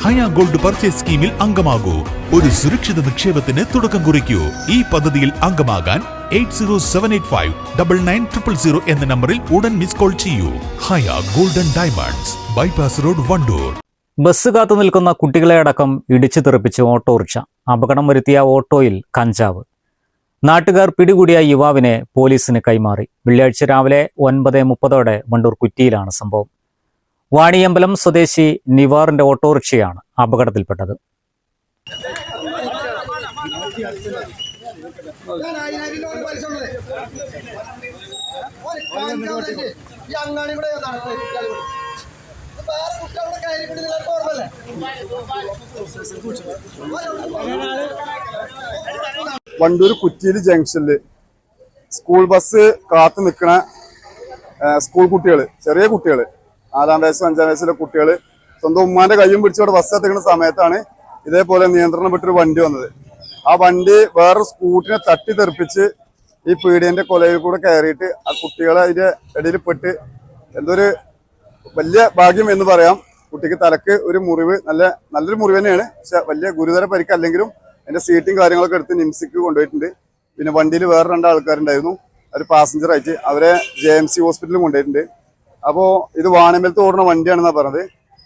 ഹയ gold purchase സ്കീമിൽ അംഗമാകൂ. ഒരു സുരക്ഷിത നിക്ഷേപത്തിന് തുടക്കം കുറിക്കൂ. ഈ പദ്ധതിയിൽ അംഗമാകാൻ 8078599000 എന്ന നമ്പറിൽ ഉടൻ മിസ് കോൾ ചെയ്യൂ. Haya golden diamonds, bypass road, Wandoor. Bus കാത്തു നിൽക്കുന്ന കുട്ടികളെ അടക്കം ഇടിച്ചു തെറിപ്പിച്ച് ഓട്ടോറിക്ഷ. അപകടം വരുത്തിയ ഓട്ടോയിൽ കഞ്ചാവ്. നാട്ടുകാർ പിടികൂടിയ യുവാവിനെ പോലീസിന് കൈമാറി. വെള്ളിയാഴ്ച രാവിലെ 9:30 വണ്ടൂർ കുറ്റിയിലാണ് സംഭവം. വാണിയമ്പലം സ്വദേശി നിവാറിന്റെ ഓട്ടോറിക്ഷയാണ് അപകടത്തിൽപ്പെട്ടത്. വണ്ടൂർ കുറ്റിയിൽ ജംഗ്ഷനിൽ സ്കൂൾ ബസ് കാത്തു നിൽക്കുന്ന സ്കൂൾ കുട്ടികൾ, ചെറിയ കുട്ടികൾ, 4-ാം വയസ്സും 5-ാം വയസ്സിലെ കുട്ടികൾ സ്വന്തം ഉമ്മാന്റെ കയ്യും പിടിച്ചോടെ ബസ് എത്തിക്കുന്ന സമയത്താണ് ഇതേപോലെ നിയന്ത്രണം വിട്ടൊരു വണ്ടി വന്നത്. ആ വണ്ടി വേറൊരു സ്കൂട്ടിനെ തട്ടി തെറിപ്പിച്ച് ഈ പീഡിയന്റെ കൊലയിൽ കൂടെ കയറിയിട്ട് ആ കുട്ടികളെ അതിന്റെ ഇടയിൽ പെട്ട് എന്തൊരു വലിയ ഭാഗ്യം എന്ന് പറയാം. കുട്ടിക്ക് തലക്ക് ഒരു മുറിവ്, നല്ലൊരു മുറിവ് തന്നെയാണ്. പക്ഷെ വലിയ ഗുരുതര പരിക്കല്ലെങ്കിലും അതിന്റെ സീറ്റും കാര്യങ്ങളൊക്കെ എടുത്ത് നിംസിക്ക് കൊണ്ടുപോയിട്ടുണ്ട്. പിന്നെ വണ്ടിയിൽ വേറെ 2 ആൾക്കാരുണ്ടായിരുന്നു, ഒരു പാസഞ്ചർ ആയിട്ട്. അവരെ JMC ഹോസ്പിറ്റലിൽ കൊണ്ടുപോയിട്ടുണ്ട്. അപ്പോൾ ഇത് വാണിയമ്പലത്ത് ഓടുന്ന വണ്ടിയാണെന്നാണ് പറഞ്ഞത്.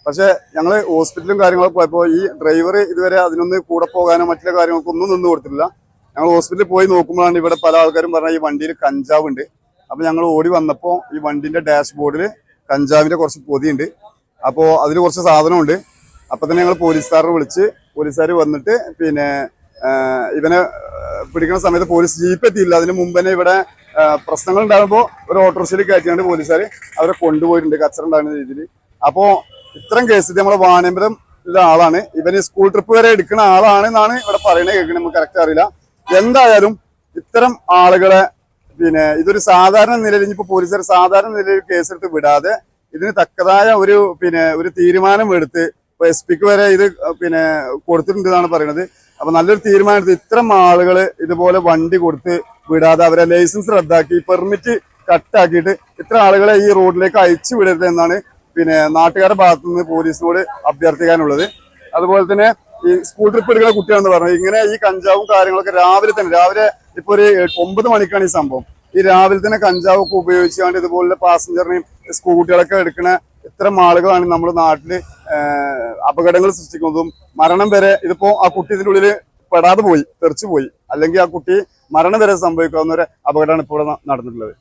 പക്ഷെ ഞങ്ങൾ ഹോസ്പിറ്റലും കാര്യങ്ങളൊക്കെ പോയപ്പോൾ ഈ ഡ്രൈവർ ഇതുവരെ അതിനൊന്ന് കൂടെ പോകാനോ മറ്റുള്ള കാര്യങ്ങൾക്കൊന്നും നിന്ന് കൊടുത്തിട്ടില്ല. ഞങ്ങൾ ഹോസ്പിറ്റലിൽ പോയി നോക്കുമ്പോഴാണ് ഇവിടെ പല ആൾക്കാരും പറഞ്ഞാൽ ഈ വണ്ടിയിൽ കഞ്ചാവ് ഉണ്ട്. അപ്പോൾ ഞങ്ങൾ ഓടി വന്നപ്പോൾ ഈ വണ്ടിന്റെ ഡാഷ്ബോർഡിൽ കഞ്ചാവിന്റെ കുറച്ച് പൊതിയുണ്ട്. അപ്പോൾ അതിൽ കുറച്ച് സാധനമുണ്ട്. അപ്പം തന്നെ ഞങ്ങൾ പോലീസുകാരെ വിളിച്ച് പോലീസുകാർ വന്നിട്ട് പിന്നെ ഇവനെ പിടിക്കുന്ന സമയത്ത് പോലീസ് ജീപ്പ് എത്തിയില്ല. അതിന് മുമ്പ് തന്നെ ഇവിടെ പ്രശ്നങ്ങൾ ഉണ്ടാകുമ്പോൾ ഒരു ഓട്ടോറിക്ഷയിൽ കയറ്റിയാണ്ട് പോലീസുകാർ അവരെ കൊണ്ടുപോയിട്ടുണ്ട്, കച്ചറ ഉണ്ടാകുന്ന രീതിയിൽ. അപ്പോൾ ഇത്തരം കേസിൽ നമ്മളെ വാണിയമ്പലം ആളാണ്, ഇവന് സ്കൂൾ ട്രിപ്പ് വരെ എടുക്കുന്ന ആളാണ് എന്നാണ് ഇവിടെ പറയുന്നത്. കേൾക്കുന്നത് നമുക്ക് കറക്റ്റ് അറിയില്ല. എന്തായാലും ഇത്തരം ആളുകളെ പിന്നെ ഇതൊരു സാധാരണ നിലയിൽ, ഇനിയിപ്പോൾ പോലീസുകാർ സാധാരണ നിലയിൽ കേസെടുത്ത് വിടാതെ ഇതിന് തക്കതായ ഒരു തീരുമാനം എടുത്ത് SP-ക്ക് വരെ ഇത് കൊടുത്തിട്ടുണ്ട് എന്നാണ് പറയുന്നത്. അപ്പൊ നല്ലൊരു തീരുമാനം എടുത്ത് ഇത്തരം ആളുകള് ഇതുപോലെ വണ്ടി കൊടുത്ത് വിടാതെ അവരെ ലൈസൻസ് റദ്ദാക്കി പെർമിറ്റ് കട്ടാക്കിയിട്ട് ഇത്ര ആളുകളെ ഈ റോഡിലേക്ക് അയച്ചു വിടരുത് എന്നാണ് നാട്ടുകാരുടെ ഭാഗത്തു നിന്ന് പോലീസിനോട് അഭ്യർത്ഥിക്കാനുള്ളത്. അതുപോലെ തന്നെ ഈ സ്കൂൾ ട്രിപ്പ് എടുക്കുന്ന കുട്ടികളെന്ന് പറഞ്ഞു ഇങ്ങനെ ഈ കഞ്ചാവും കാര്യങ്ങളൊക്കെ രാവിലെ ഇപ്പൊ ഒരു 9 മണിക്കാണ് ഈ സംഭവം. ഈ രാവിലെ തന്നെ കഞ്ചാവൊക്കെ ഉപയോഗിച്ചുകൊണ്ട് ഇതുപോലെ പാസഞ്ചറിനെയും സ്കൂൾ കുട്ടികളൊക്കെ എടുക്കുന്ന ഇത്തരം ആളുകളാണ് നമ്മുടെ നാട്ടില് അപകടങ്ങൾ സൃഷ്ടിക്കുന്നതും മരണം വരെ. ഇതിപ്പോ ആ കുട്ടി ഇതിന്റെ ഉള്ളിൽ പെടാതെ പോയി, തെറിച്ചു പോയി, അല്ലെങ്കിൽ ആ കുട്ടി മരണം വരെ സംഭവിക്കാവുന്ന ഒരു അപകടമാണ് ഇപ്പോൾ ഇവിടെ നടന്നിട്ടുള്ളത്.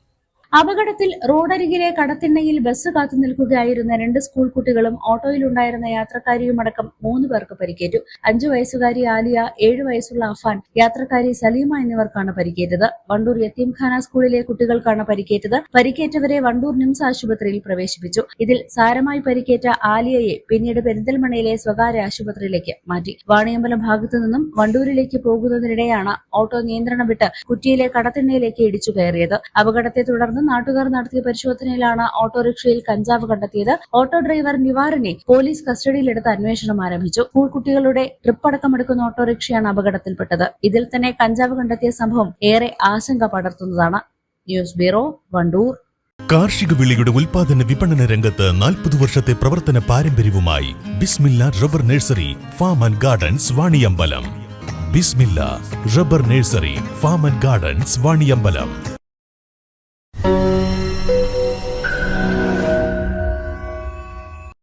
അപകടത്തിൽ റോഡരികിലെ കടത്തിണ്ണയിൽ ബസ് കാത്തു നിൽക്കുകയായിരുന്ന 2 സ്കൂൾ കുട്ടികളും ഓട്ടോയിലുണ്ടായിരുന്ന യാത്രക്കാരിയുമടക്കം 3 പേർക്ക് പരിക്കേറ്റു. 5 വയസ്സുകാരി ആലിയ, 7 വയസ്സുള്ള അഫാൻ, യാത്രക്കാരി സലീമ എന്നിവർക്കാണ് പരിക്കേറ്റത്. വണ്ടൂർ യത്തീംഖാന സ്കൂളിലെ കുട്ടികൾക്കാണ് പരിക്കേറ്റത്. പരിക്കേറ്റവരെ വണ്ടൂർ നിംസ് ആശുപത്രിയിൽ പ്രവേശിപ്പിച്ചു. ഇതിൽ സാരമായി പരിക്കേറ്റ ആലിയയെ പിന്നീട് പെരിന്തൽമണ്ണയിലെ സ്വകാര്യ ആശുപത്രിയിലേക്ക് മാറ്റി. വാണിയമ്പലം ഭാഗത്തു നിന്നും വണ്ടൂരിലേക്ക് പോകുന്നതിനിടെയാണ് ഓട്ടോ നിയന്ത്രണം വിട്ട് കുറ്റിയിലെ കടത്തിണ്ണയിലേക്ക് ഇടിച്ചു കയറിയത്. അപകടത്തെ തുടർന്ന് നാട്ടുകാർ നടത്തിയ പരിശോധനയിലാണ് ഓട്ടോറിക്ഷയിൽ കഞ്ചാവ് കണ്ടെത്തിയത്. ഓട്ടോ ഡ്രൈവർ നിവാറിനെ പോലീസ് കസ്റ്റഡിയിലെടുത്ത് അന്വേഷണം ആരംഭിച്ചു. സ്കൂൾ കുട്ടികളുടെ ട്രിപ്പ് അടക്കമെടുക്കുന്ന ഓട്ടോറിക്ഷയാണ് അപകടത്തിൽപ്പെട്ടത്. ഇതിൽ തന്നെ കഞ്ചാവ് കണ്ടെത്തിയ സംഭവം ഏറെ ആശങ്ക പടർത്തുന്നതാണ്. News bureau, Wandoor. കാർഷിക വിളയുടെ ഉൽപാദന വിപണന രംഗത്ത് 40 വർഷത്തെ പ്രവർത്തന പാരമ്പര്യവുമായി Bismilla rubber nursery, farm and gardens, Vaniyambalam. Bismilla rubber nursery, farm and gardens, Vaniyambalam.